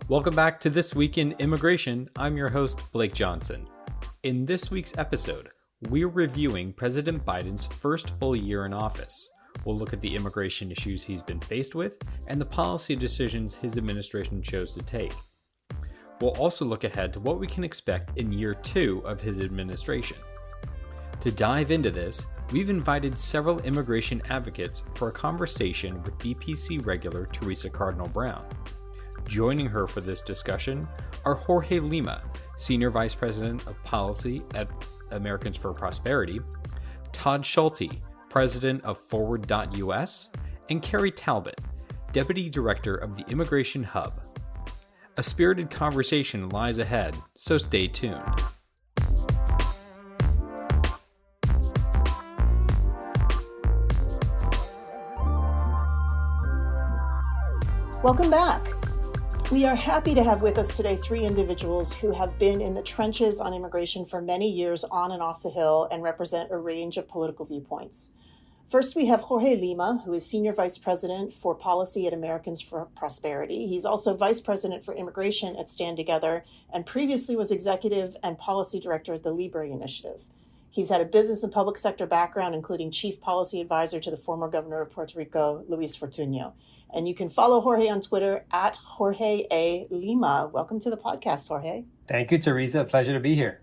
Welcome back to This Week in Immigration. I'm your host, Blake Johnson. In this week's episode, we're reviewing President Biden's first full year in office. We'll look at the immigration issues he's been faced with and the policy decisions his administration chose to take. We'll also look ahead to what we can expect in year 2 of his administration. To dive into this, we've invited several immigration advocates for a conversation with BPC regular Theresa Cardinal Brown. Joining her for this discussion are Jorge Lima, Senior Vice President of Policy at Americans for Prosperity, Todd Schulte, President of Forward.us, and Kerri Talbot, Deputy Director of the Immigration Hub. A spirited conversation lies ahead, so stay tuned. Welcome back. We are happy to have with us today 3 individuals who have been in the trenches on immigration for many years on and off the Hill and represent a range of political viewpoints. First, we have Jorge Lima, who is Senior Vice President for Policy at Americans for Prosperity. He's also Vice President for Immigration at Stand Together and previously was Executive and Policy Director at the Libre Initiative. He's had a business and public sector background, including Chief Policy Advisor to the former Governor of Puerto Rico, Luis Fortuño. And you can follow Jorge on Twitter at Jorge A. Lima. Welcome to the podcast, Jorge. Thank you, Theresa. Pleasure to be here.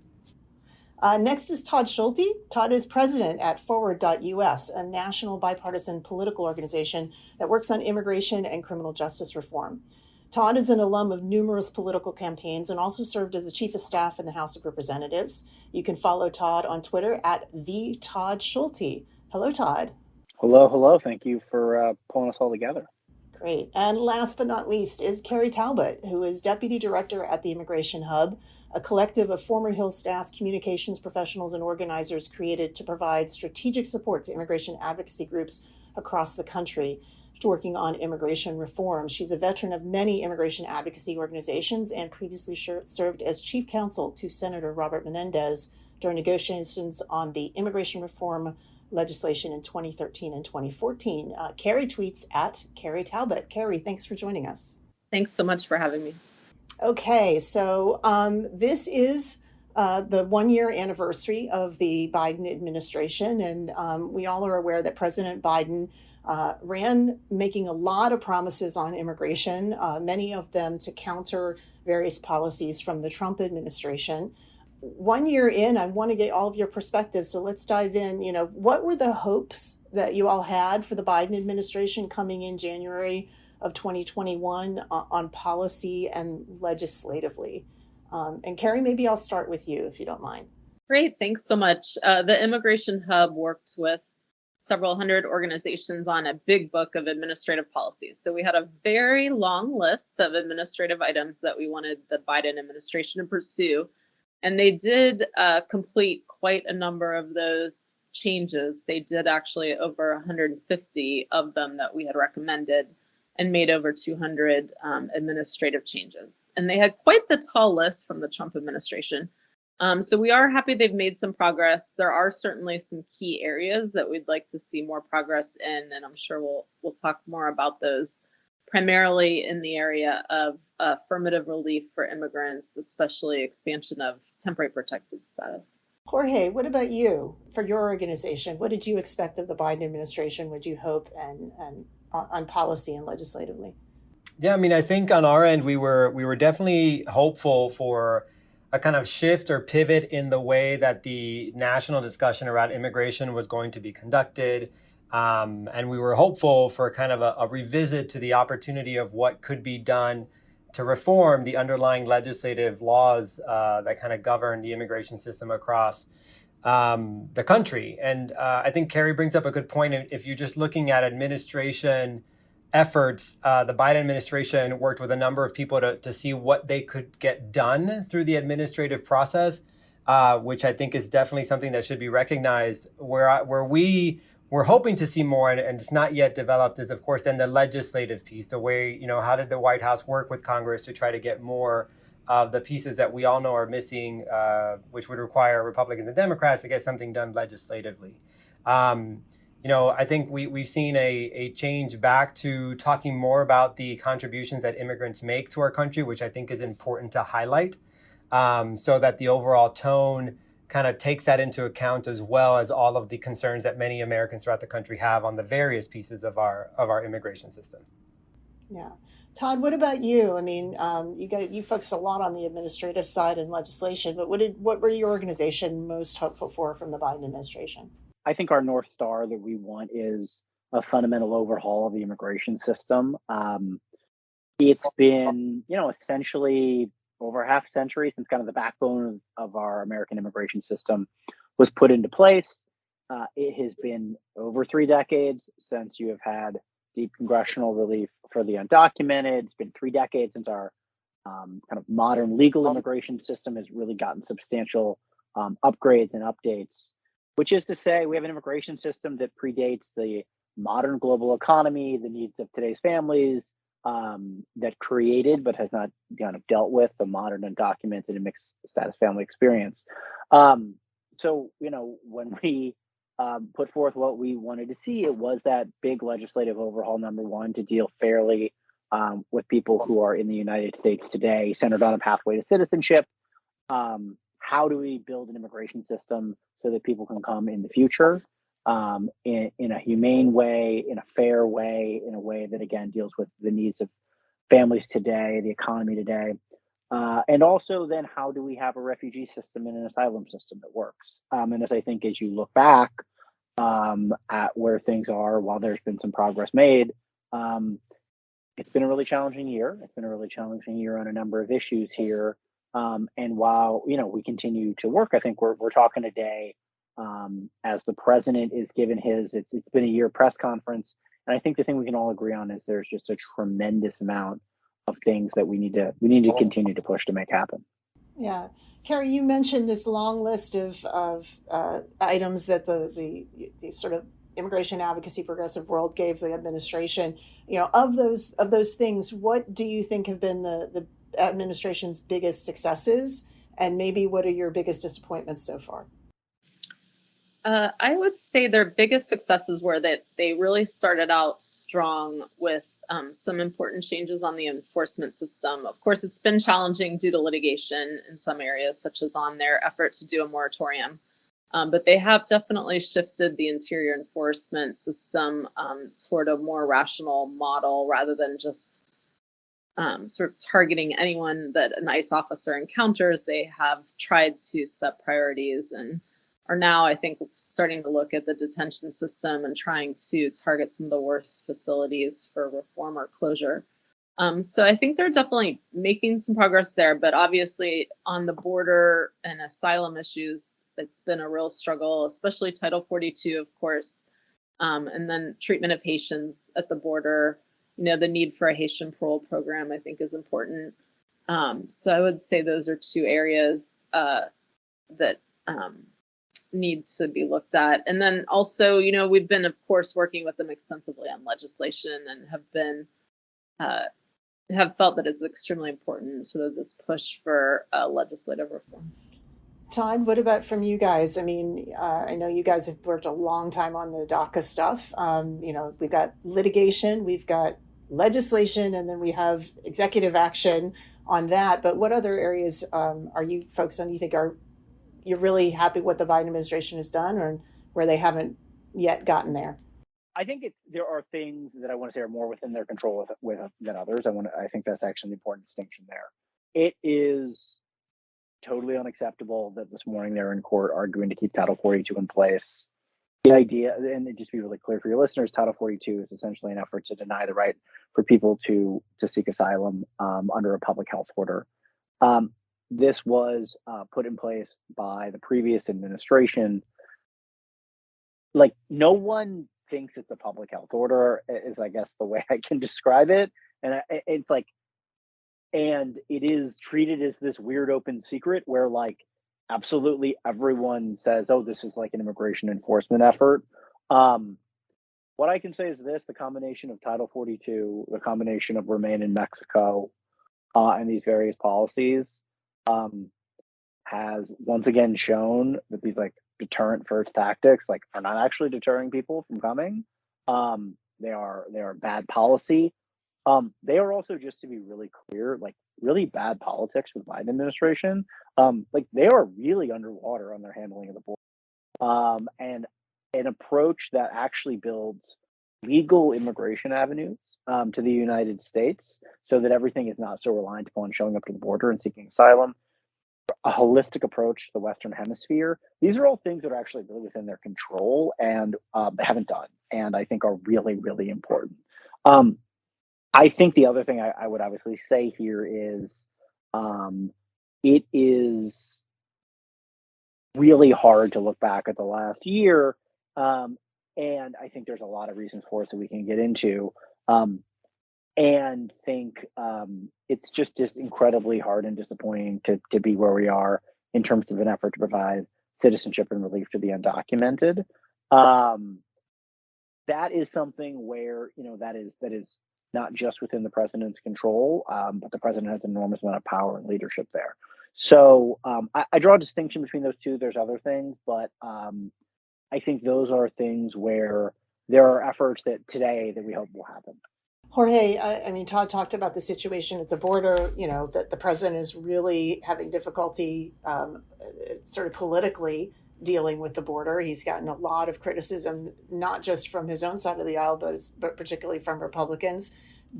Next is Todd Schulte. Todd is president at Forward.us, a national bipartisan political organization that works on immigration and criminal justice reform. Todd is an alum of numerous political campaigns and also served as the chief of staff in the House of Representatives. You can follow Todd on Twitter at @ToddSchulte. Hello, Todd. Hello. Thank you for pulling us all together. Great. And last but not least is Kerri Talbot, who is Deputy Director at the Immigration Hub, a collective of former Hill staff, communications professionals, and organizers created to provide strategic support to immigration advocacy groups across the country working on immigration reform. She's a veteran of many immigration advocacy organizations and previously served as chief counsel to Senator Robert Menendez during negotiations on the immigration reform legislation in 2013 and 2014. Kerri tweets at Kerri Talbot. Kerri, thanks for joining us. Thanks so much for having me. Okay, so this is the 1-year anniversary of the Biden administration, and we all are aware that President Biden ran making a lot of promises on immigration, many of them to counter various policies from the Trump administration. 1 year in, I want to get all of your perspectives, so let's dive in. What were the hopes that you all had for the Biden administration coming in January of 2021 on policy and legislatively? And Kerri, maybe I'll start with you, if you don't mind. Great. Thanks so much. The Immigration Hub worked with several hundred organizations on a big book of administrative policies. So we had a very long list of administrative items that we wanted the Biden administration to pursue. And they did complete quite a number of those changes. They did actually over 150 of them that we had recommended and made over 200 administrative changes. And they had quite the tall list from the Trump administration. So we are happy they've made some progress. There are certainly some key areas that we'd like to see more progress in, and I'm sure we'll talk more about those, primarily in the area of affirmative relief for immigrants, especially expansion of temporary protected status. Jorge, what about you? For your organization, what did you expect of the Biden administration? Would you hope and on policy and legislatively? Yeah, I think on our end, we were definitely hopeful for a kind of shift or pivot in the way that the national discussion around immigration was going to be conducted. And we were hopeful for kind of a revisit to the opportunity of what could be done to reform the underlying legislative laws that kind of govern the immigration system across the country. And I think Kerri brings up a good point. If you're just looking at administration efforts, the Biden administration worked with a number of people to see what they could get done through the administrative process, which I think is definitely something that should be recognized. Where we were hoping to see more, and it's not yet developed, is of course then the legislative piece, the way, how did the White House work with Congress to try to get more of the pieces that we all know are missing, which would require Republicans and Democrats to get something done legislatively. I think we've seen a change back to talking more about the contributions that immigrants make to our country, which I think is important to highlight, so that the overall tone kind of takes that into account, as well as all of the concerns that many Americans throughout the country have on the various pieces of our immigration system. Yeah. Todd, what about you? I mean, you focus a lot on the administrative side and legislation, but what were your organization most hopeful for from the Biden administration? I think our North Star that we want is a fundamental overhaul of the immigration system. It's been, essentially over half a century since kind of the backbone of our American immigration system was put into place. It has been over 3 decades since you have had deep congressional relief for the undocumented. It's been 3 decades since our kind of modern legal immigration system has really gotten substantial upgrades and updates, which is to say we have an immigration system that predates the modern global economy, the needs of today's families, that created but has not kind of dealt with the modern undocumented and mixed status family experience. So, when we put forth what we wanted to see, it was that big legislative overhaul, number one, to deal fairly with people who are in the United States today, centered on a pathway to citizenship. How do we build an immigration system so that people can come in the future in a humane way, in a fair way, in a way that, again, deals with the needs of families today, the economy today? And also, then, how do we have a refugee system and an asylum system that works? And as you look back at where things are, while there's been some progress made, it's been a really challenging year. It's been a really challenging year on a number of issues here. And while we continue to work, I think we're talking today as the president is given it's been a year press conference, and I think the thing we can all agree on is there's just a tremendous amount of things that we need to continue to push to make happen. Yeah. Kerri, you mentioned this long list of items that the sort of immigration advocacy progressive world gave the administration. Of those things, what do you think have been the administration's biggest successes, and maybe what are your biggest disappointments so far? I would say their biggest successes were that they really started out strong with some important changes on the enforcement system. Of course, it's been challenging due to litigation in some areas, such as on their effort to do a moratorium. But they have definitely shifted the interior enforcement system toward a more rational model rather than just sort of targeting anyone that an ICE officer encounters. They have tried to set priorities and are now, I think, starting to look at the detention system and trying to target some of the worst facilities for reform or closure. So I think they're definitely making some progress there, but obviously on the border and asylum issues, it's been a real struggle, especially Title 42, of course, and then treatment of Haitians at the border. The need for a Haitian parole program, I think, is important. So I would say those are two areas that need to be looked at. And then also, we've been, of course, working with them extensively on legislation and have felt that it's extremely important, sort of this push for legislative reform. Todd, what about from you guys? I mean, I know you guys have worked a long time on the DACA stuff. We've got litigation, we've got legislation, and then we have executive action on that. But what other areas are you focused on? Do you think you're really happy with what the Biden administration has done, or where they haven't yet gotten there? I think there are things that I want to say are more within their control than others. I think that's actually an important distinction there. It is totally unacceptable that this morning they're in court arguing to keep Title 42 in place. The idea, and just to be really clear for your listeners, Title 42 is essentially an effort to deny the right for people to seek asylum under a public health order. This was put in place by the previous administration. Like, no one thinks it's a public health order, is, I guess, the way I can describe it. And it's like, and it is treated as this weird open secret where, like, absolutely everyone says, oh, this is like an immigration enforcement effort. What I can say is this: the combination of Title 42, the combination of Remain in Mexico, and these various policies has once again shown that these like deterrent first tactics like are not actually deterring people from coming. They are bad policy. They are also, just to be really clear, like really bad politics for the Biden administration. Like they are really underwater on their handling of the border. And an approach that actually builds legal immigration avenues to the United States so that everything is not so reliant upon showing up to the border and seeking asylum, a holistic approach to the Western Hemisphere. These are all things that are actually really within their control and they haven't done, and I think are really, really important. I think the other thing I would obviously say here is it is really hard to look back at the last year. And I think there's a lot of reasons for it that we can get into. And think it's just incredibly hard and disappointing to be where we are in terms of an effort to provide citizenship and relief to the undocumented. That is something where, that is not just within the president's control, but the president has an enormous amount of power and leadership there. So I draw a distinction between those two. There's other things, but I think those are things where there are efforts that today that we hope will happen. Jorge, I mean, Todd talked about the situation at the border, that the president is really having difficulty sort of politically dealing with the border. He's gotten a lot of criticism, not just from his own side of the aisle, but particularly from Republicans.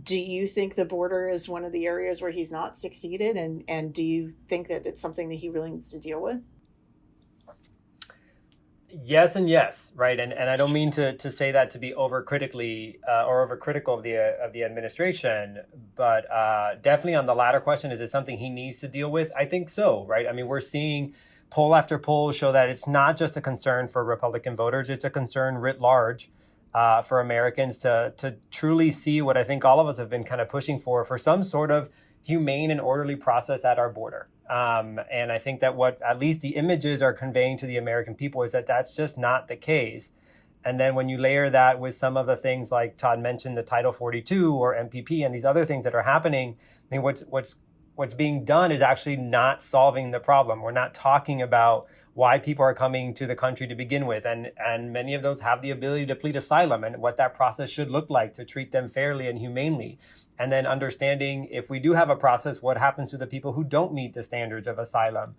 Do you think the border is one of the areas where he's not succeeded? And do you think that it's something that he really needs to deal with? Yes and yes, right, and I don't mean to say that to be overcritically or overcritical of the administration, but definitely on the latter question, is it something he needs to deal with? I think so, right? I mean, we're seeing poll after poll show that it's not just a concern for Republican voters; it's a concern writ large for Americans to truly see what I think all of us have been kind of pushing for some sort of humane and orderly process at our border. And I think that what at least the images are conveying to the American people is that that's just not the case. And then when you layer that with some of the things like Todd mentioned, the Title 42 or MPP and these other things that are happening, I mean, what's being done is actually not solving the problem. We're not talking about why people are coming to the country to begin with. And many of those have the ability to plead asylum and what that process should look like to treat them fairly and humanely. And then understanding if we do have a process, what happens to the people who don't meet the standards of asylum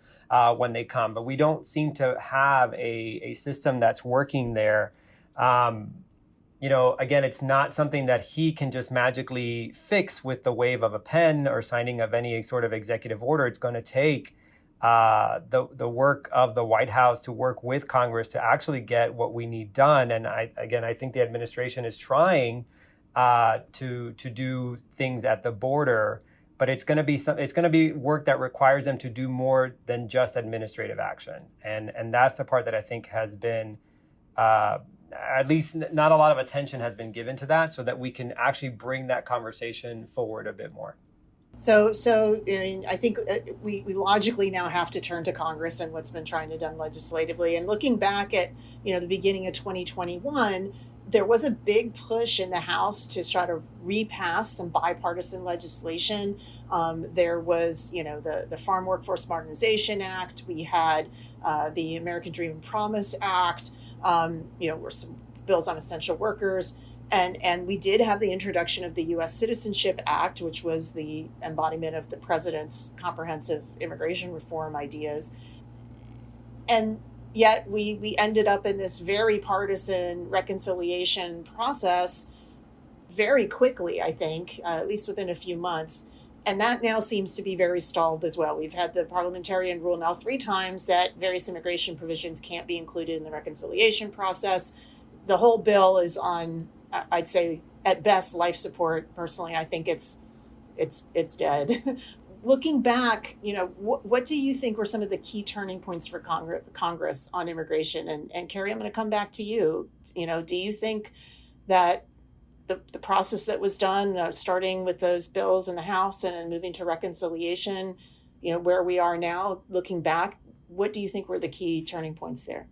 when they come. But we don't seem to have a system that's working there. Again, it's not something that he can just magically fix with the wave of a pen or signing of any sort of executive order. It's going to take the work of the White House to work with Congress to actually get what we need done. And I think the administration is trying to do things at the border, but it's going to be work that requires them to do more than just administrative action. And that's the part that I think has been at least not a lot of attention has been given to that, so that we can actually bring that conversation forward a bit more. So I think we logically now have to turn to Congress and what's been trying to done legislatively. And looking back at the beginning of 2021, there was a big push in the House to try to repass some bipartisan legislation. There was the Farm Workforce Modernization Act. We had the American Dream and Promise Act. Were some bills on essential workers. And we did have the introduction of the U.S. Citizenship Act, which was the embodiment of the president's comprehensive immigration reform ideas. And yet we ended up in this very partisan reconciliation process very quickly, I think, at least within a few months. And that now seems to be very stalled as well. We've had the parliamentarian rule now 3 times that various immigration provisions can't be included in the reconciliation process. The whole bill is on, I'd say, at best, life support. Personally, I think it's dead. Looking back, what do you think were some of the key turning points for Congress on immigration? And Kerri, I'm going to come back to you. Do you think that the process that was done, starting with those bills in the House and then moving to reconciliation, where we are now, looking back, what do you think were the key turning points there?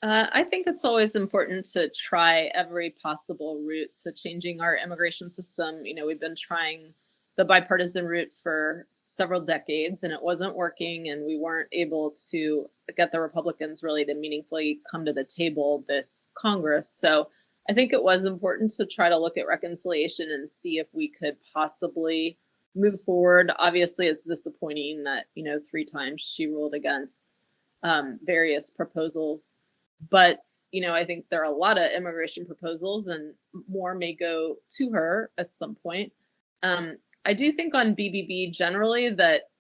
I think it's always important to try every possible route to changing our immigration system. We've been trying the bipartisan route for several decades, and it wasn't working, and we weren't able to get the Republicans really to meaningfully come to the table this Congress. So I think it was important to try to look at reconciliation and see if we could possibly move forward. Obviously, it's disappointing that, 3 times she ruled against various proposals. But, I think there are a lot of immigration proposals, and more may go to her at some point. I do think on BBB generally that,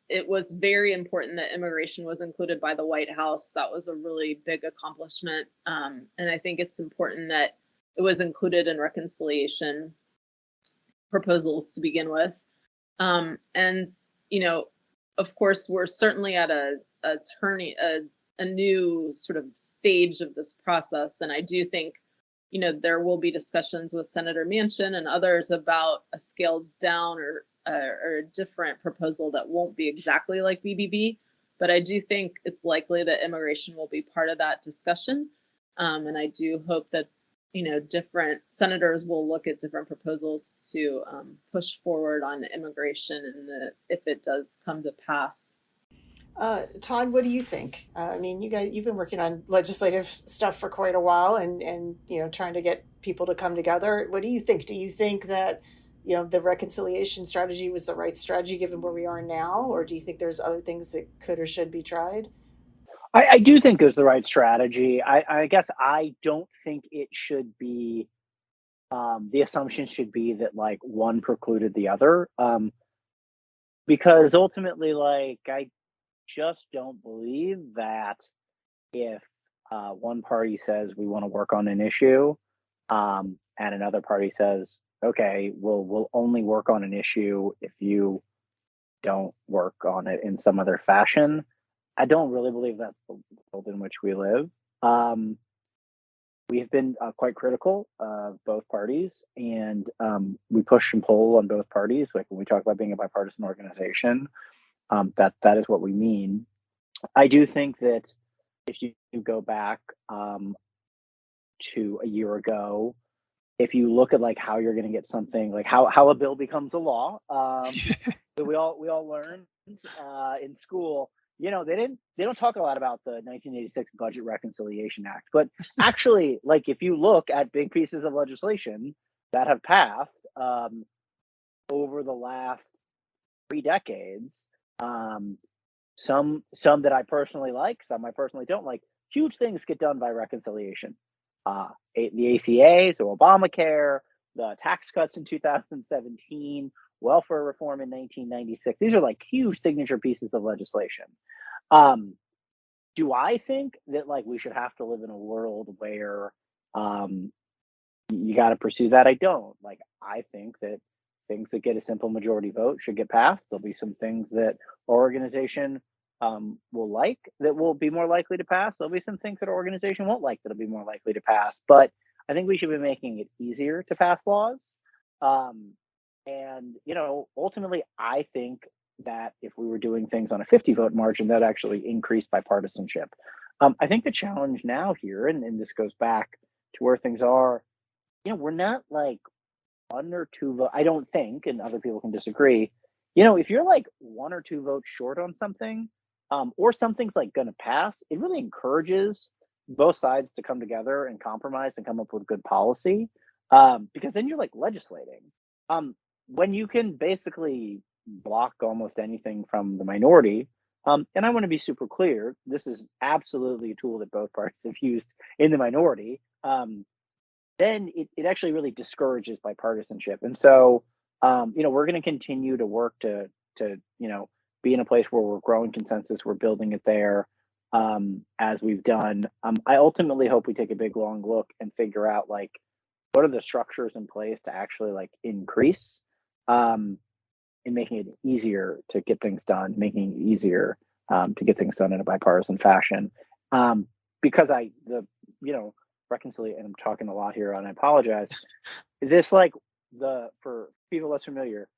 it was very important that immigration was included by the White House. That was a really big accomplishment. And I think it's important that it was included in reconciliation proposals to begin with. And, of course, we're certainly at a new sort of stage of this process. And I do think, there will be discussions with Senator Manchin and others about a scaled down or a different proposal that won't be exactly like BBB. But I do think it's likely that immigration will be part of that discussion. And I do hope that, different senators will look at different proposals to push forward on immigration and if it does come to pass. Todd, what do you think? I mean, you've been working on legislative stuff for quite a while, and trying to get people to come together. What do you think? Do you think that the reconciliation strategy was the right strategy given where we are now, or do you think there's other things that could or should be tried? I do think it's the right strategy. I guess I don't think it should be. The assumption should be that like one precluded the other, because ultimately, like I just don't believe that if one party says we want to work on an issue, and another party says, okay, we'll only work on an issue if you don't work on it in some other fashion. I don't really believe that's the world in which we live. We have been quite critical of both parties, and we push and pull on both parties. Like when we talk about being a bipartisan organization, that is what we mean. I do think that if you go back to a year ago, if you look at like how you're going to get something like how a bill becomes a law, that we all learned in school. They don't talk a lot about the 1986 Budget Reconciliation Act, but actually, like if you look at big pieces of legislation that have passed over the last 3 decades, some that I personally like, some I personally don't like. Huge things get done by reconciliation. The ACA, so Obamacare, the tax cuts in 2017, welfare reform in 1996. These are like huge signature pieces of legislation. Do I think that like we should have to live in a world where you got to pursue that? I don't. Like I think that things that get a simple majority vote should get passed. There'll be some things that our organization will like that will be more likely to pass. There'll be some things that our organization won't like that'll be more likely to pass. But I think we should be making it easier to pass laws. And ultimately, I think that if we were doing things on a 50 vote margin, that actually increased bipartisanship. I think the challenge now here, and this goes back to where things are, we're not like 1 or 2 vote. I don't think, and other people can disagree. If you're like 1 or 2 votes short on something, or something's like going to pass, it really encourages both sides to come together and compromise and come up with good policy, because then you're like legislating. When you can basically block almost anything from the minority, and I want to be super clear, this is absolutely a tool that both parties have used in the minority, then it actually really discourages bipartisanship. And so, we're going to continue to work to be in a place where we're growing consensus, we're building it there, as we've done. I ultimately hope we take a big long look and figure out like what are the structures in place to actually like increase in making it easier to get things done, making it easier to get things done in a bipartisan fashion. Because reconciliation, and I'm talking a lot here and I apologize. This like for people less familiar,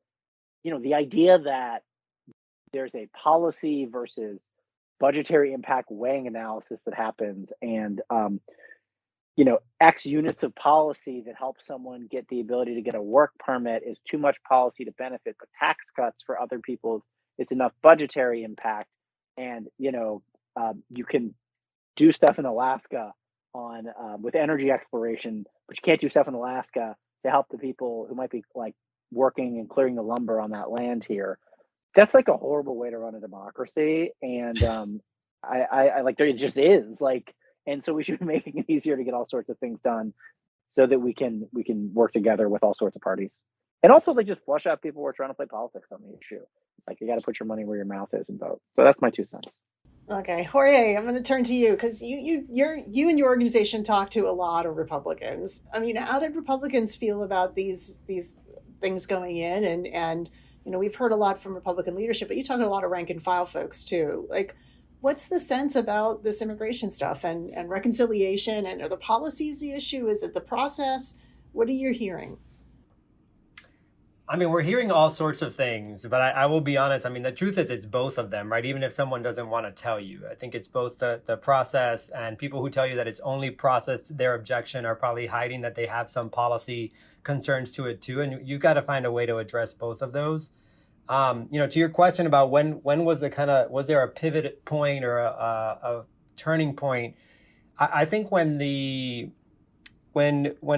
the idea that there's a policy versus budgetary impact weighing analysis that happens, and X units of policy that help someone get the ability to get a work permit is too much policy to benefit the tax cuts for other people. It's enough budgetary impact. And, you can do stuff in Alaska on with energy exploration, but you can't do stuff in Alaska to help the people who might be like working and clearing the lumber on that land here. That's like a horrible way to run a democracy. And I like it just is like, and so we should be making it easier to get all sorts of things done so that we can work together with all sorts of parties. And also like just flush out people who are trying to play politics on the issue. Like you got to put your money where your mouth is and vote. So that's my 2 cents. Okay, Jorge, I'm going to turn to you because you and your organization talk to a lot of Republicans. I mean, how did Republicans feel about these things going in? And we've heard a lot from Republican leadership, but you talk to a lot of rank and file folks too. Like, what's the sense about this immigration stuff and reconciliation? And are the policies the issue? Is it the process? What are you hearing? I mean, we're hearing all sorts of things, but I will be honest. I mean, the truth is it's both of them, right? Even if someone doesn't want to tell you, I think it's both the process, and people who tell you that it's only processed their objection are probably hiding that they have some policy concerns to it too. And you've got to find a way to address both of those. To your question about when was was there a pivot point or a turning point? I think when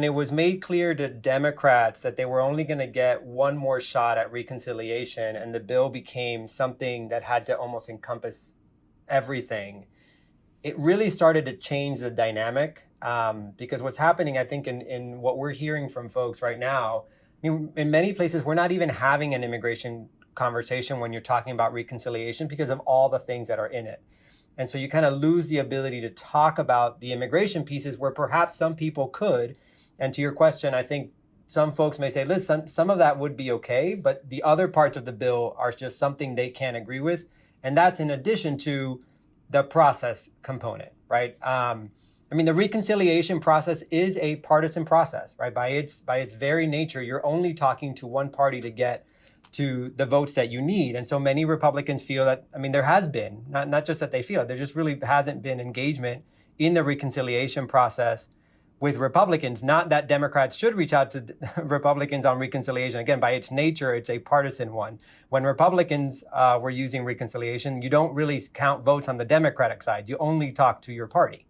it was made clear to Democrats that they were only going to get one more shot at reconciliation, and the bill became something that had to almost encompass everything, it really started to change the dynamic. Because what's happening, I think, in what we're hearing from folks right now, I mean, in many places, we're not even having an immigration conversation when you're talking about reconciliation because of all the things that are in it. And so you kind of lose the ability to talk about the immigration pieces where perhaps some people could. And to your question, I think some folks may say, listen, some of that would be okay, but the other parts of the bill are just something they can't agree with. And that's in addition to the process component, right? I mean, the reconciliation process is a partisan process, right? By its very nature, you're only talking to one party to get to the votes that you need. And so many Republicans feel that, I mean, there has been, not just that they feel it, there just really hasn't been engagement in the reconciliation process with Republicans. Not that Democrats should reach out to Republicans on reconciliation. Again, by its nature, it's a partisan one. When Republicans were using reconciliation, you don't really count votes on the Democratic side. You only talk to your party.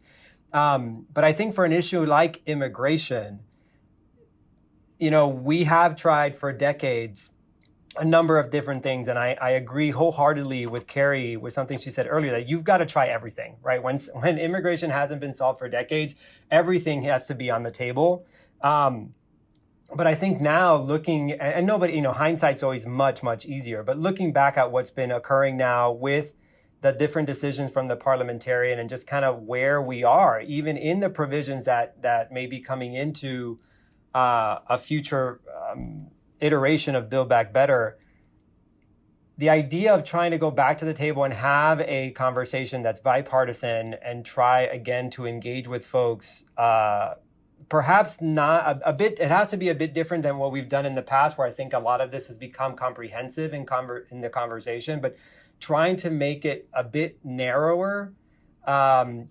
But I think for an issue like immigration, we have tried for decades a number of different things. And I agree wholeheartedly with Kerri with something she said earlier, that you've got to try everything, right? When immigration hasn't been solved for decades, everything has to be on the table. But I think now looking, and nobody, hindsight's always much, much easier, but looking back at what's been occurring now with the different decisions from the parliamentarian and just kind of where we are, even in the provisions that may be coming into a future iteration of Build Back Better, the idea of trying to go back to the table and have a conversation that's bipartisan and try again to engage with folks, perhaps not a bit, it has to be a bit different than what we've done in the past, where I think a lot of this has become comprehensive in the conversation, but trying to make it a bit narrower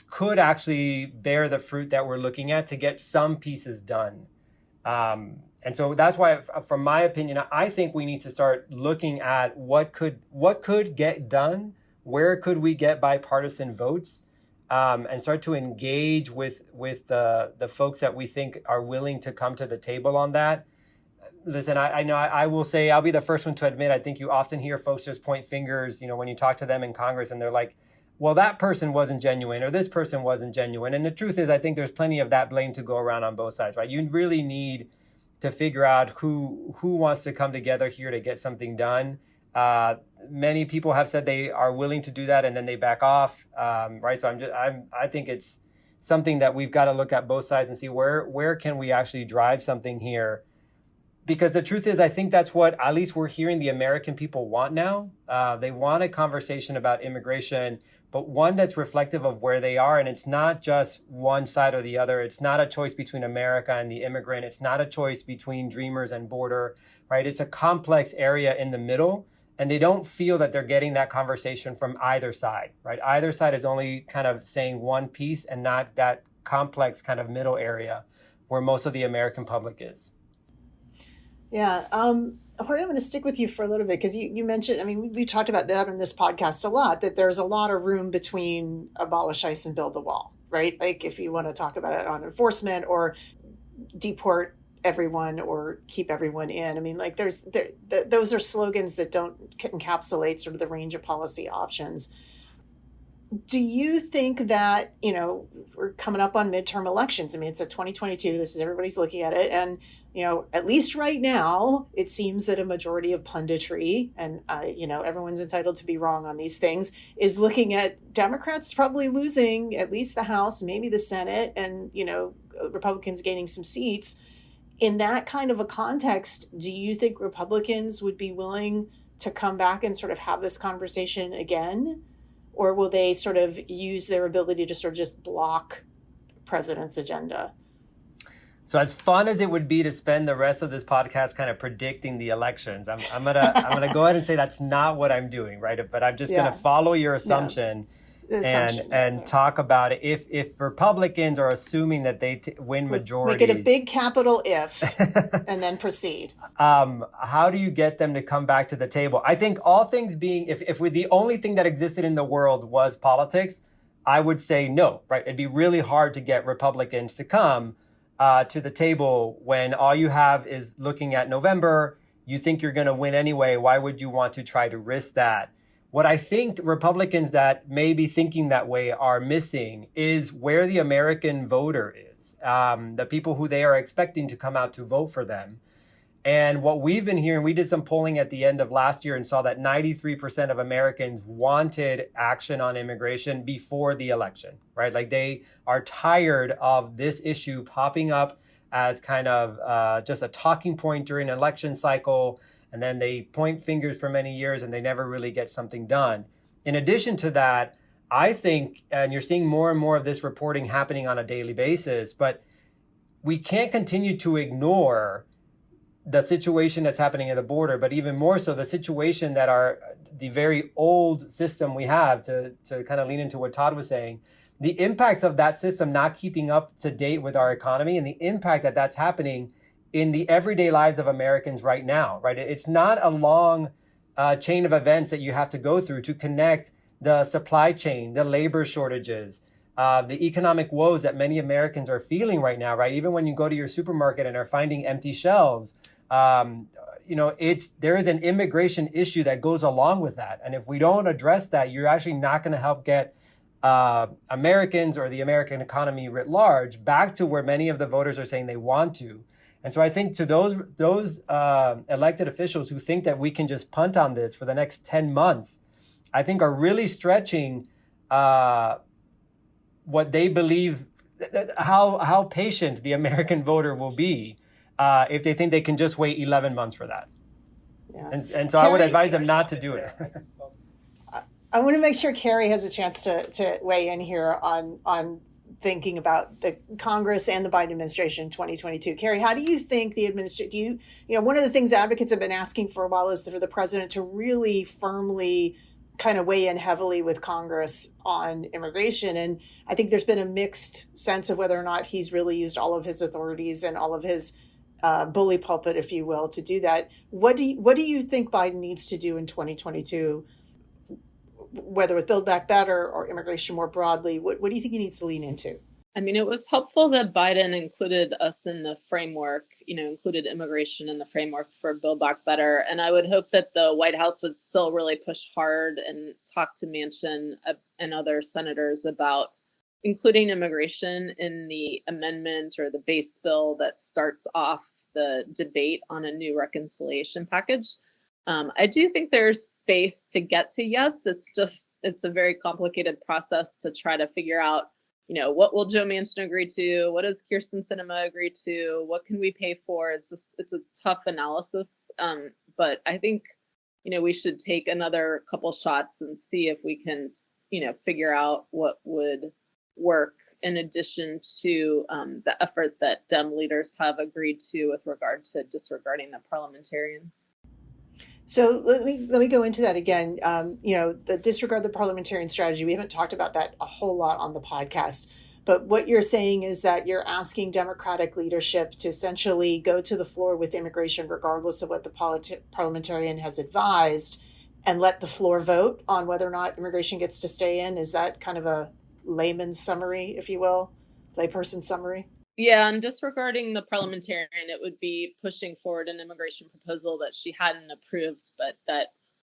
could actually bear the fruit that we're looking at to get some pieces done. And so that's why, from my opinion, I think we need to start looking at what could get done, where could we get bipartisan votes, and start to engage with the folks that we think are willing to come to the table on that. Listen, I know I will say, I'll be the first one to admit, I think you often hear folks just point fingers, when you talk to them in Congress and they're like, well, that person wasn't genuine or this person wasn't genuine. And the truth is, I think there's plenty of that blame to go around on both sides, right? You really need to figure out who wants to come together here to get something done. Many people have said they are willing to do that and then they back off, right? So I think it's something that we've got to look at both sides and see where can we actually drive something here. Because the truth is, I think that's what at least we're hearing the American people want now. They want a conversation about immigration, but one that's reflective of where they are. And it's not just one side or the other. It's not a choice between America and the immigrant. It's not a choice between dreamers and border, right? It's a complex area in the middle. And they don't feel that they're getting that conversation from either side, right? Either side is only kind of saying one piece and not that complex kind of middle area where most of the American public is. Yeah. Jorge, I'm going to stick with you for a little bit because you mentioned, I mean, we talked about that on this podcast a lot, that there's a lot of room between abolish ICE and build the wall, right? Like if you want to talk about it on enforcement or deport everyone or keep everyone in. I mean, like those are slogans that don't encapsulate sort of the range of policy options. Do you think that, we're coming up on midterm elections? I mean, it's a 2022. This is everybody's looking at it. And, at least right now, it seems that a majority of punditry, and, everyone's entitled to be wrong on these things, is looking at Democrats probably losing at least the House, maybe the Senate, and, Republicans gaining some seats. In that kind of a context, do you think Republicans would be willing to come back and sort of have this conversation again? Or will they sort of use their ability to sort of just block president's agenda? So as fun as it would be to spend the rest of this podcast kind of predicting the elections, I'm gonna go ahead and say that's not what I'm doing, right? But I'm just gonna follow your assumption. And talk about it. If Republicans are assuming that they win majorities, make it a big capital if, and then proceed. How do you get them to come back to the table? I think all things being, if the only thing that existed in the world was politics, I would say no, right? It'd be really hard to get Republicans to come to the table when all you have is looking at November. You think you're going to win anyway. Why would you want to try to risk that? What I think Republicans that may be thinking that way are missing is where the American voter is, the people who they are expecting to come out to vote for them. And what we've been hearing, we did some polling at the end of last year and saw that 93% of Americans wanted action on immigration before the election, right? Like they are tired of this issue popping up as kind of just a talking point during an election cycle. And then they point fingers for many years and they never really get something done. In addition to that, I think, and you're seeing more and more of this reporting happening on a daily basis, but we can't continue to ignore the situation that's happening at the border, but even more so the situation that the very old system we have, to kind of lean into what Todd was saying, the impacts of that system not keeping up to date with our economy and the impact that that's happening in the everyday lives of Americans right now, right? It's not a long chain of events that you have to go through to connect the supply chain, the labor shortages, the economic woes that many Americans are feeling right now, right? Even when you go to your supermarket and are finding empty shelves, there is an immigration issue that goes along with that. And if we don't address that, you're actually not going to help get Americans or the American economy writ large back to where many of the voters are saying they want to. And so I think to those elected officials who think that we can just punt on this for the next 10 months, I think are really stretching what they believe, how patient the American voter will be if they think they can just wait 11 months for that. Yeah. And so Kerri, I would advise them not to do it. I want to make sure Kerri has a chance to weigh in here on thinking about the Congress and the Biden administration in 2022. Kerri, how do you think the administration, one of the things advocates have been asking for a while is for the president to really firmly kind of weigh in heavily with Congress on immigration. And I think there's been a mixed sense of whether or not he's really used all of his authorities and all of his bully pulpit, if you will, to do that. What do you think Biden needs to do in 2022, whether with Build Back Better or immigration more broadly? What do you think he needs to lean into? I mean, it was helpful that Biden included us in the framework, included immigration in the framework for Build Back Better. And I would hope that the White House would still really push hard and talk to Manchin and other senators about including immigration in the amendment or the base bill that starts off the debate on a new reconciliation package. I do think there's space to get to yes. It's a very complicated process to try to figure out, what will Joe Manchin agree to? What does Kyrsten Sinema agree to? What can we pay for? It's a tough analysis. But I think, we should take another couple shots and see if we can, figure out what would work in addition to the effort that Dem leaders have agreed to with regard to disregarding the parliamentarian. So let me go into that again. The disregard the parliamentarian strategy. We haven't talked about that a whole lot on the podcast, But what you're saying is that you're asking Democratic leadership to essentially go to the floor with immigration, regardless of what the parliamentarian has advised, and let the floor vote on whether or not immigration gets to stay in. Is that kind of a layman's summary, if you will, layperson summary? Yeah, and disregarding the parliamentarian, it would be pushing forward an immigration proposal that she hadn't approved, but that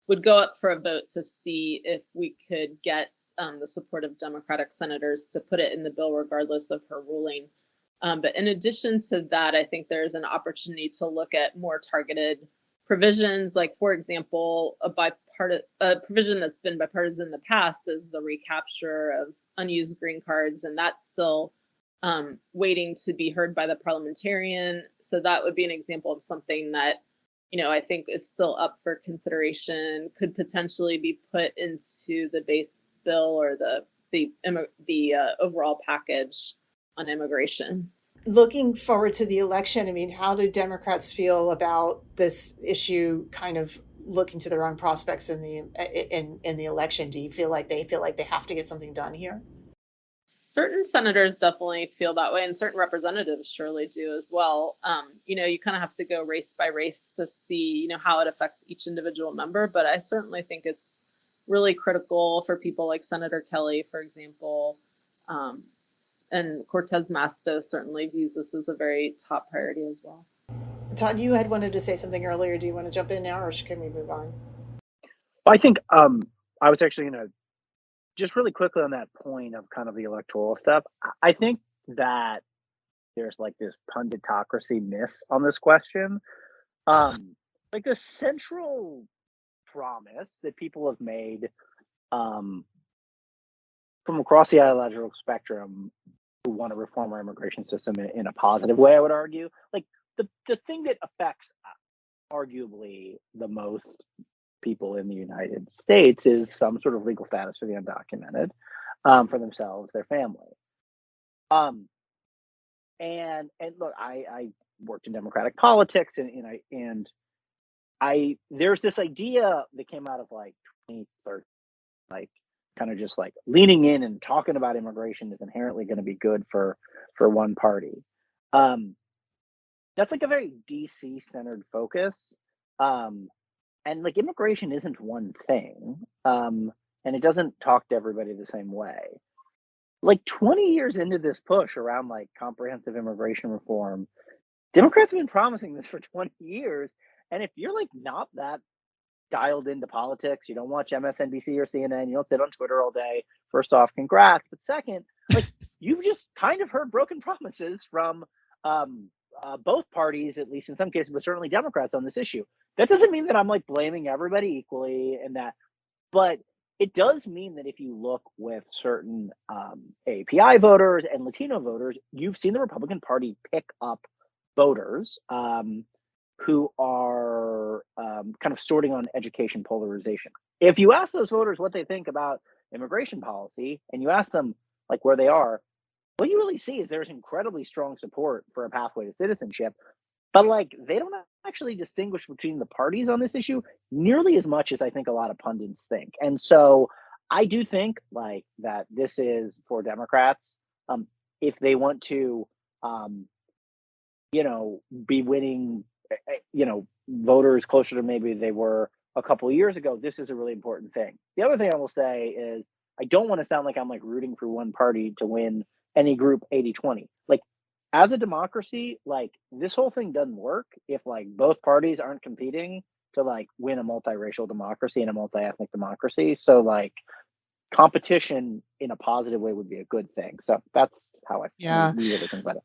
would go up for a vote to see if we could get the support of Democratic senators to put it in the bill, regardless of her ruling. But in addition to that, I think there's an opportunity to look at more targeted provisions, like, for example, a provision that's been bipartisan in the past is the recapture of unused green cards, and that's still waiting to be heard by the parliamentarian. So that would be an example of something that, I think is still up for consideration, could potentially be put into the base bill or the overall package on immigration. Looking forward to the election, I mean, how do Democrats feel about this issue kind of looking to their own prospects in the election? Do you feel like they have to get something done here? Certain senators definitely feel that way, and certain representatives surely do as well. You kind of have to go race by race to see, how it affects each individual member. But I certainly think it's really critical for people like Senator Kelly, for example, and Cortez Masto certainly views this as a very top priority as well. Todd, you had wanted to say something earlier. Do you want to jump in now, or can we move on? I think I was actually going to just really quickly on that point of kind of the electoral stuff. I think that there's like this punditocracy miss on this question. Like the central promise that people have made from across the ideological spectrum who want to reform our immigration system in a positive way, I would argue, like the thing that affects arguably the most people in the United States is some sort of legal status for the undocumented, for themselves, their family. And look, I worked in Democratic politics, and there's this idea that came out of like 2013, like kind of just like leaning in and talking about immigration is inherently going to be good for one party. That's like a very DC centered focus. And like immigration isn't one thing, and it doesn't talk to everybody the same way. Like 20 years into this push around like comprehensive immigration reform, Democrats have been promising this for 20 years. And if you're like not that dialed into politics, you don't watch MSNBC or CNN, you don't sit on Twitter all day, first off, congrats. But second, like you've just kind of heard broken promises from both parties, at least in some cases, but certainly Democrats on this issue. That doesn't mean that I'm like blaming everybody equally in that, but it does mean that if you look with certain API voters and Latino voters, you've seen the Republican Party pick up voters who are kind of sorting on education polarization. If you ask those voters what they think about immigration policy and you ask them like where they are, what you really see is there's incredibly strong support for a pathway to citizenship, but like they don't actually distinguish between the parties on this issue nearly as much as I think a lot of pundits think. And so I do think like that this is for Democrats, if they want to, be winning, voters closer to maybe they were a couple of years ago, this is a really important thing. The other thing I will say is I don't want to sound like I'm like rooting for one party to win any group 80-20. Like as a democracy, like this whole thing doesn't work if like both parties aren't competing to like win a multiracial democracy and a multi-ethnic democracy. So like competition in a positive way would be a good thing. So that's how I really think about it.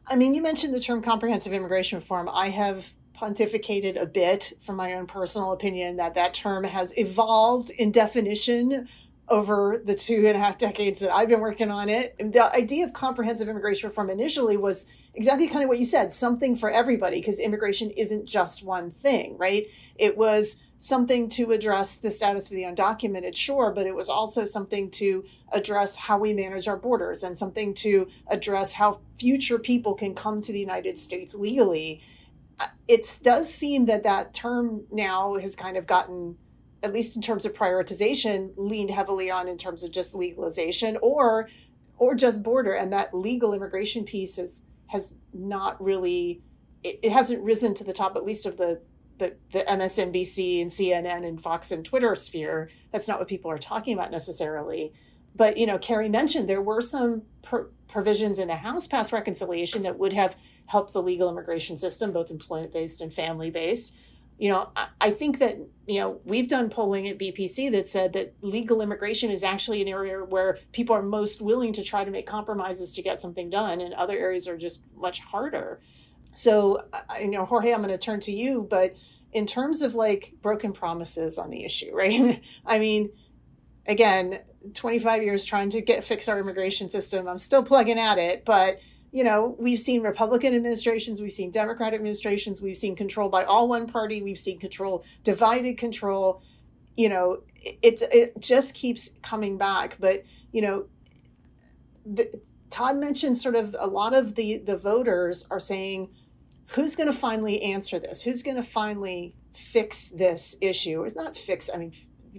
I mean, you mentioned the term comprehensive immigration reform. I have pontificated a bit from my own personal opinion that term has evolved in definition over the 2.5 decades that I've been working on it. And the idea of comprehensive immigration reform initially was exactly kind of what you said, something for everybody, because immigration isn't just one thing, right? It was something to address the status of the undocumented, sure, but it was also something to address how we manage our borders and something to address how future people can come to the United States legally. It does seem that term now has kind of gotten, at least in terms of prioritization, leaned heavily on in terms of just legalization, or or just border. And that legal immigration piece has not really, it hasn't risen to the top, at least of the MSNBC and CNN and Fox and Twitter sphere. That's not what people are talking about necessarily. But, Kerri mentioned there were some provisions in the House passed reconciliation that would have helped the legal immigration system, both employment-based and family-based. I think that, we've done polling at BPC that said that legal immigration is actually an area where people are most willing to try to make compromises to get something done, and other areas are just much harder. So, Jorge, I'm going to turn to you, but in terms of broken promises on the issue, right? I mean, again, 25 years trying to fix our immigration system. I'm still plugging at it, but we've seen Republican administrations, we've seen Democratic administrations, we've seen control by all one party, we've seen divided control. It just keeps coming back. But Todd mentioned sort of a lot of the voters are saying, who's going to finally answer this? Who's going to finally fix this issue? Or not fix,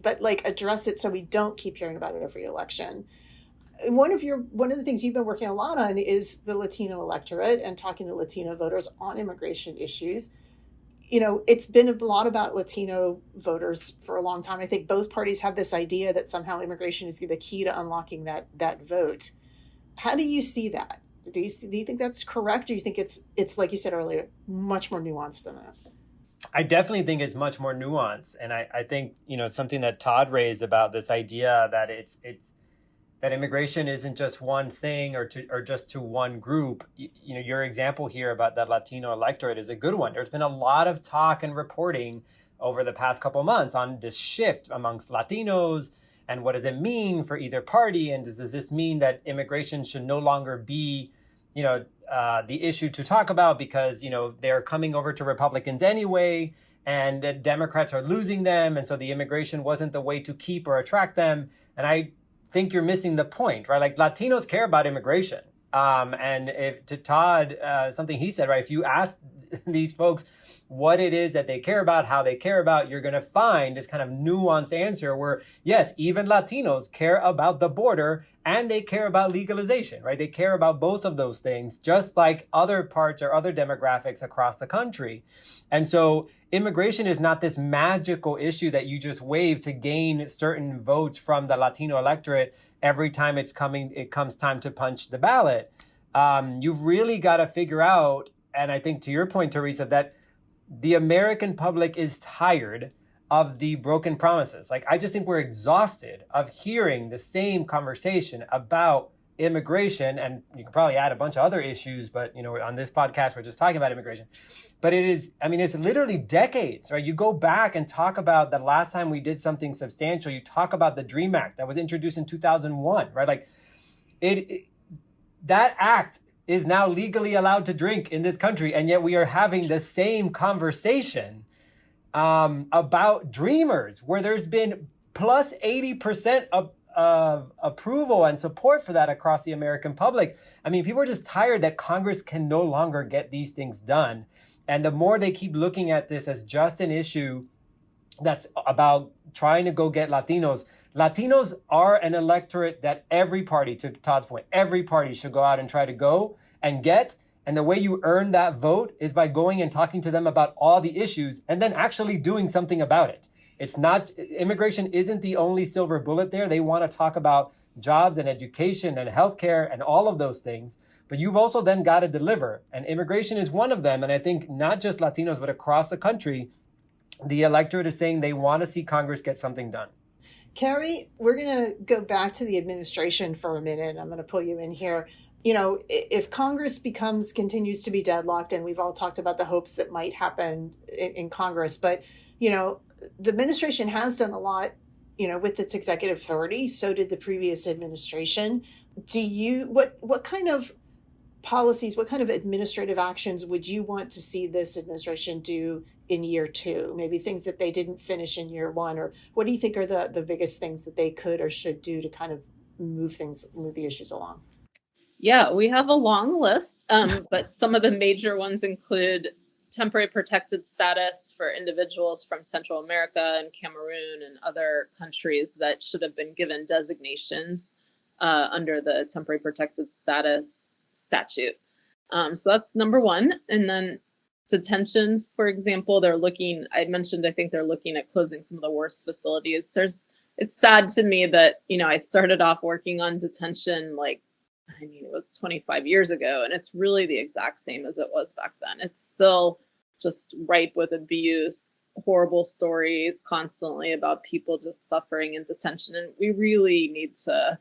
but address it so we don't keep hearing about it every election. One of the things you've been working a lot on is the Latino electorate and talking to Latino voters on immigration issues. It's been a lot about Latino voters for a long time. I think both parties have this idea that somehow immigration is the key to unlocking that vote. How do you see that? Do you think that's correct? Or do you think it's like you said earlier, much more nuanced than that? I definitely think it's much more nuanced. And I think, something that Todd raised about this idea that it's that immigration isn't just one thing or just to one group. Your example here about that Latino electorate is a good one. There's been a lot of talk and reporting over the past couple of months on this shift amongst Latinos and what does it mean for either party, and does this mean that immigration should no longer be the issue to talk about because they're coming over to Republicans anyway, and Democrats are losing them, and so the immigration wasn't the way to keep or attract them. And I think you're missing the point, right? Latinos care about immigration. And if to Todd, something he said, right? If you ask these folks what it is that they care about, how they care about, you're going to find this kind of nuanced answer where, yes, even Latinos care about the border and they care about legalization, right? They care about both of those things, just like other parts or other demographics across the country. And so immigration is not this magical issue that you just wave to gain certain votes from the Latino electorate every time it comes time to punch the ballot. You've really got to figure out, and I think to your point, Theresa, that the American public is tired of the broken promises. I just think we're exhausted of hearing the same conversation about immigration, and you can probably add a bunch of other issues, but on this podcast, we're just talking about immigration. But it's literally decades, right? You go back and talk about the last time we did something substantial. You talk about the DREAM Act that was introduced in 2001, right? That act is now legally allowed to drink in this country, and yet we are having the same conversation about Dreamers, where there's been plus 80% of approval and support for that across the American public. People are just tired that Congress can no longer get these things done. And the more they keep looking at this as just an issue that's about trying to go get Latinos are an electorate that every party, to Todd's point, every party should go out and try to go and get. And the way you earn that vote is by going and talking to them about all the issues and then actually doing something about it. It's not, immigration isn't the only silver bullet there. They want to talk about jobs and education and healthcare and all of those things. But you've also then got to deliver. And immigration is one of them. And I think not just Latinos, but across the country, the electorate is saying they want to see Congress get something done. Kerri, we're going to go back to the administration for a minute. I'm going to pull you in here. If Congress continues to be deadlocked, and we've all talked about the hopes that might happen in Congress, but, the administration has done a lot, with its executive authority. So did the previous administration. What kind of policies, what kind of administrative actions would you want to see this administration do in year two? Maybe things that they didn't finish in year one, or what do you think are the biggest things that they could or should do to kind of move the issues along? Yeah, we have a long list, but some of the major ones include temporary protected status for individuals from Central America and Cameroon and other countries that should have been given designations under the temporary protected status statute. So that's number one. And then detention, for example, I think they're looking at closing some of the worst facilities. It's sad to me that, I started off working on detention, it was 25 years ago, and it's really the exact same as it was back then. It's still just ripe with abuse, horrible stories constantly about people just suffering in detention. And we really need to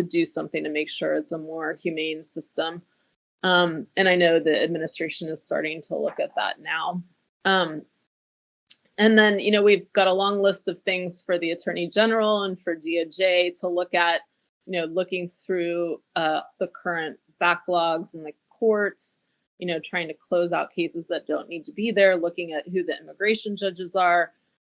do something to make sure it's a more humane system. And I know the administration is starting to look at that now. And then, we've got a long list of things for the Attorney General and for DOJ to look at, looking through the current backlogs in the courts, trying to close out cases that don't need to be there, looking at who the immigration judges are.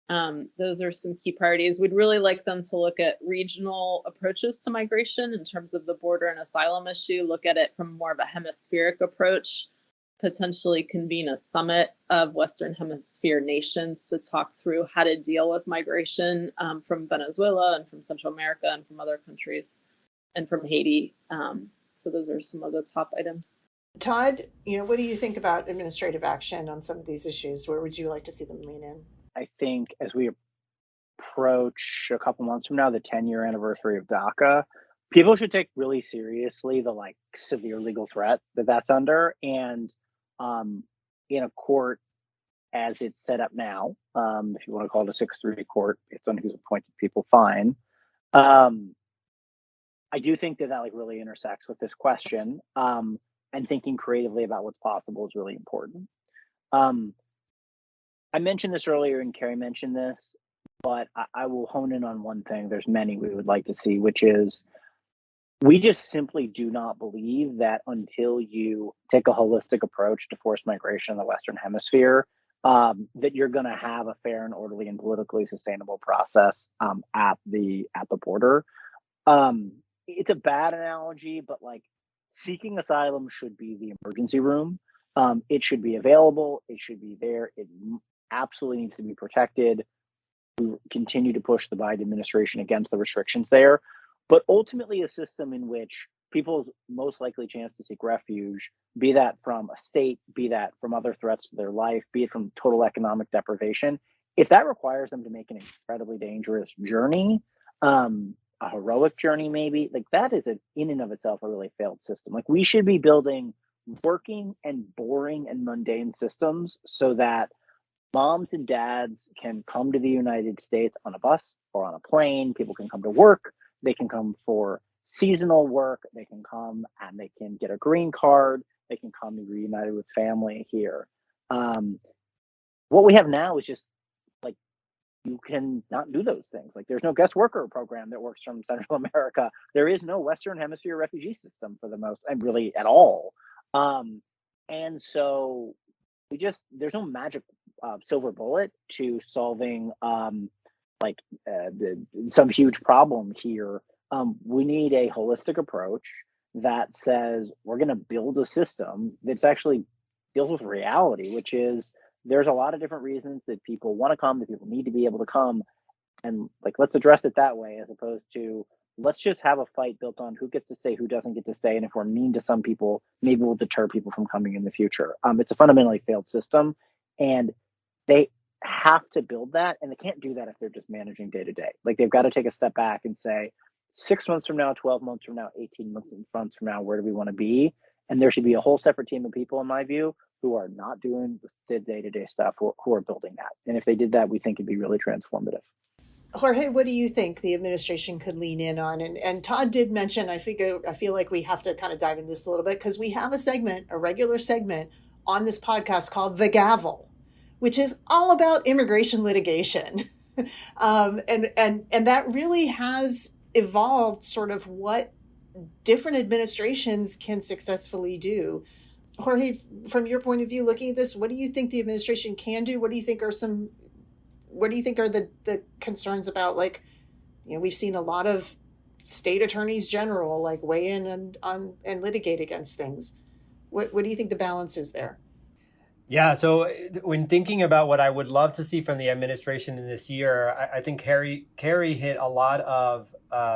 Those are some key priorities. We'd really like them to look at regional approaches to migration in terms of the border and asylum issue, look at it from more of a hemispheric approach, potentially convene a summit of Western Hemisphere nations to talk through how to deal with migration from Venezuela and from Central America and from other countries and from Haiti. So those are some of the top items. Todd, what do you think about administrative action on some of these issues? Where would you like to see them lean in? I think as we approach a couple months from now, the 10-year anniversary of DACA, people should take really seriously the severe legal threat that's under. And in a court as it's set up now, if you want to call it a 6-3 court based on who's appointed people, fine. I do think that really intersects with this question. And thinking creatively about what's possible is really important. I mentioned this earlier and Kerri mentioned this, but I will hone in on one thing. There's many we would like to see, which is we just simply do not believe that until you take a holistic approach to forced migration in the Western Hemisphere, that you're going to have a fair and orderly and politically sustainable process at the border. It's a bad analogy, but seeking asylum should be the emergency room. It should be available. It should be there. It absolutely needs to be protected. We continue to push the Biden administration against the restrictions there. But ultimately, a system in which people's most likely chance to seek refuge, be that from a state, be that from other threats to their life, be it from total economic deprivation, if that requires them to make an incredibly dangerous journey, a heroic journey maybe, that is in and of itself a really failed system. We should be building working and boring and mundane systems so that moms and dads can come to the United States on a bus or on a plane. People can come to work. They can come for seasonal work. They can come and they can get a green card. They can come and be reunited with family here. What we have now is just you can not do those things. There's no guest worker program that works from Central America. There is no Western Hemisphere refugee system for the most, and really at all. And so there's no magic silver bullet to solving some huge problem here. We need a holistic approach that says we're going to build a system that's actually deals with reality, which is there's a lot of different reasons that people want to come, that people need to be able to come. And let's address it that way, as opposed to let's just have a fight built on who gets to stay, who doesn't get to stay. And if we're mean to some people, maybe we'll deter people from coming in the future. It's a fundamentally failed system, and they have to build that. And they can't do that if they're just managing day to day. They've got to take a step back and say, 6 months from now, 12 months from now, 18 months from now, where do we want to be? And there should be a whole separate team of people, in my view, who are not doing the day-to-day stuff, who are building that. And if they did that, we think it'd be really transformative. Jorge, what do you think the administration could lean in on? And Todd did mention, I feel like we have to kind of dive into this a little bit, because we have a regular segment on this podcast called The Gavel, which is all about immigration litigation. And that really has evolved sort of what different administrations can successfully do. Jorge, from your point of view, looking at this, what do you think the administration can do? What do you think are the concerns about, we've seen a lot of state attorneys general weigh in and litigate against things. What do you think the balance is there? Yeah, so when thinking about what I would love to see from the administration in this year, I think Kerri hit a lot of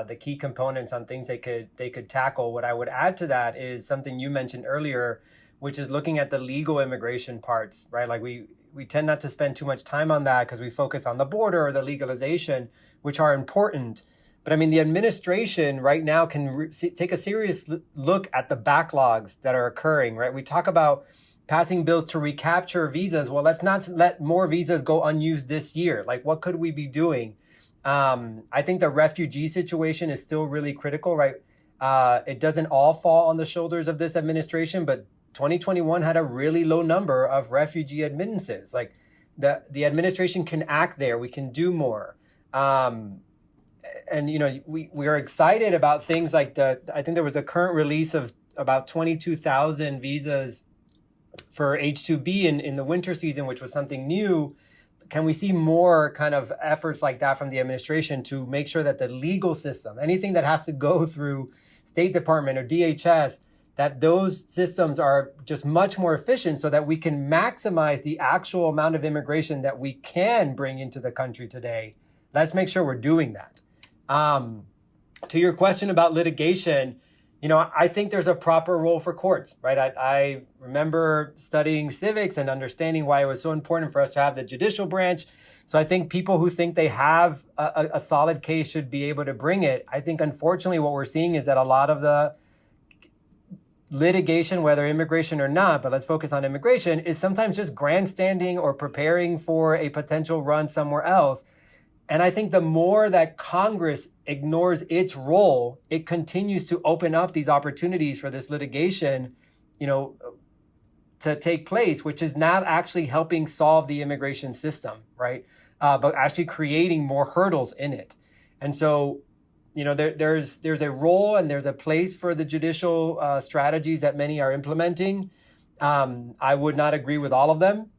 the key components on things they could tackle. What I would add to that is something you mentioned earlier, which is looking at the legal immigration parts, right? Like we tend not to spend too much time on that because we focus on the border or the legalization, which are important. But I mean, the administration right now can take a serious look at the backlogs that are occurring, right? We talk about passing bills to recapture visas. Well, let's not let more visas go unused this year. Like, what could we be doing? I think the refugee situation is still really critical, right? It doesn't all fall on the shoulders of this administration, but 2021 had a really low number of refugee admittances. Like, the administration can act there. We can do more. And, you know, we are excited about things like I think there was a current release of about 22,000 visas for H-2B in the winter season, which was something new. Can we see more kind of efforts like that from the administration to make sure that the legal system, anything that has to go through State Department or DHS, that those systems are just much more efficient so that we can maximize the actual amount of immigration that we can bring into the country today? Let's make sure we're doing that. To your question about litigation, you know, I think there's a proper role for courts, right? I remember studying civics and understanding why it was so important for us to have the judicial branch. So I think people who think they have a solid case should be able to bring it. I think, unfortunately, what we're seeing is that a lot of the litigation, whether immigration or not, but let's focus on immigration, is sometimes just grandstanding or preparing for a potential run somewhere else. And I think the more that Congress ignores its role, it continues to open up these opportunities for this litigation, you know, to take place, which is not actually helping solve the immigration system, right? But actually creating more hurdles in it. And so, you know, there's a role and there's a place for the judicial strategies that many are implementing. I would not agree with all of them.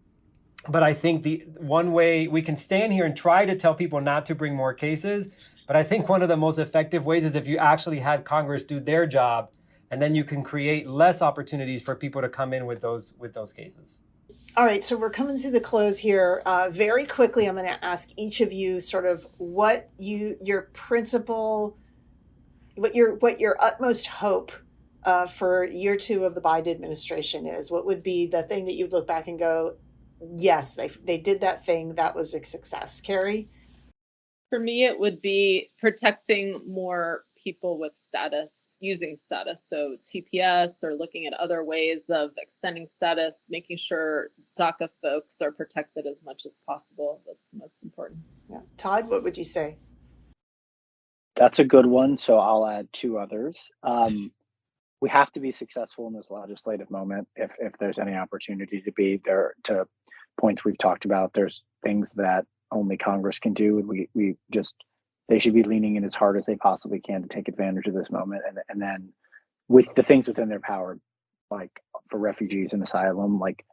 But I think the one way we can stand here and try to tell people not to bring more cases, but I think one of the most effective ways is if you actually had Congress do their job, and then you can create less opportunities for people to come in with those cases. All right, so we're coming to the close here. Very quickly, I'm going to ask each of you sort of what your principal, what your utmost hope for year 2 of the Biden administration is. What would be the thing that you'd look back and go, yes, they did that thing. That was a success. Kerri? For me, it would be protecting more people with status, using status. So TPS or looking at other ways of extending status, making sure DACA folks are protected as much as possible. That's the most important. Yeah. Todd, what would you say? That's a good one. So I'll add 2 others. We have to be successful in this legislative moment if there's any opportunity to be there. To points we've talked about, there's things that only Congress can do, and they should be leaning in as hard as they possibly can to take advantage of this moment, and then with the things within their power, like for refugees and asylum, like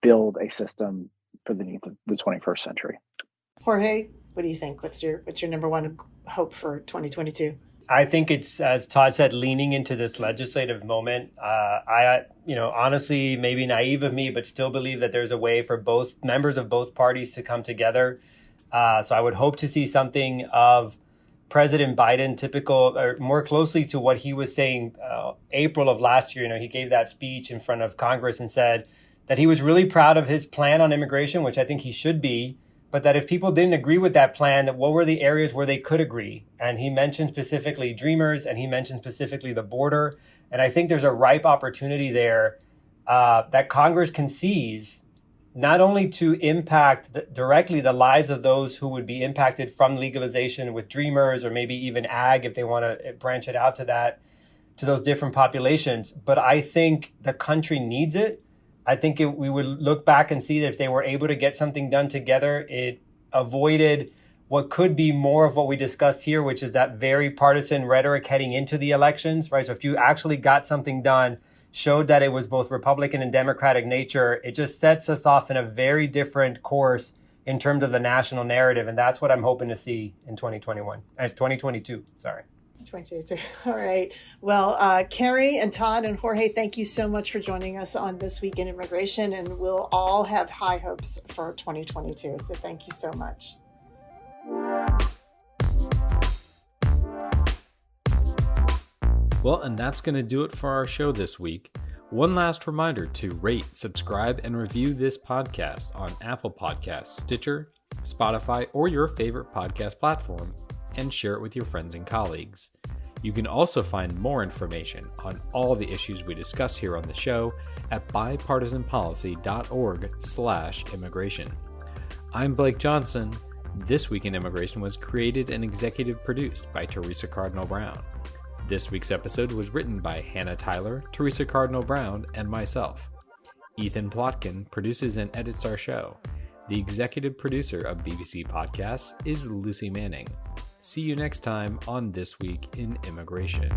build a system for the needs of the 21st century. Jorge, what do you think? What's your number one hope for 2022? I think it's, as Todd said, leaning into this legislative moment. I honestly, maybe naive of me, but still believe that there's a way for both members of both parties to come together. So I would hope to see something of President Biden, typical or more closely to what he was saying April of last year. You know, he gave that speech in front of Congress and said that he was really proud of his plan on immigration, which I think he should be. But that if people didn't agree with that plan, what were the areas where they could agree? And he mentioned specifically Dreamers, and he mentioned specifically the border. And I think there's a ripe opportunity there that Congress can seize, not only to impact directly the lives of those who would be impacted from legalization with Dreamers, or maybe even ag if they want to branch it out to those different populations. But I think the country needs it. I think we would look back and see that if they were able to get something done together, it avoided what could be more of what we discussed here, which is that very partisan rhetoric heading into the elections, right? So if you actually got something done, showed that it was both Republican and Democratic nature, it just sets us off in a very different course in terms of the national narrative. And that's what I'm hoping to see in 2022, sorry. 2022. All right. Well, Kerri and Todd and Jorge, thank you so much for joining us on This Week in Immigration, and we'll all have high hopes for 2022. So thank you so much. Well, and that's going to do it for our show this week. One last reminder to rate, subscribe, and review this podcast on Apple Podcasts, Stitcher, Spotify, or your favorite podcast platform, and share it with your friends and colleagues. You can also find more information on all the issues we discuss here on the show at bipartisanpolicy.org/immigration. I'm Blake Johnson. This Week in Immigration was created and executive produced by Theresa Cardinal Brown. This week's episode was written by Hannah Tyler, Theresa Cardinal Brown, and myself. Ethan Plotkin produces and edits our show. The executive producer of BBC Podcasts is Lucy Manning. See you next time on This Week in Immigration.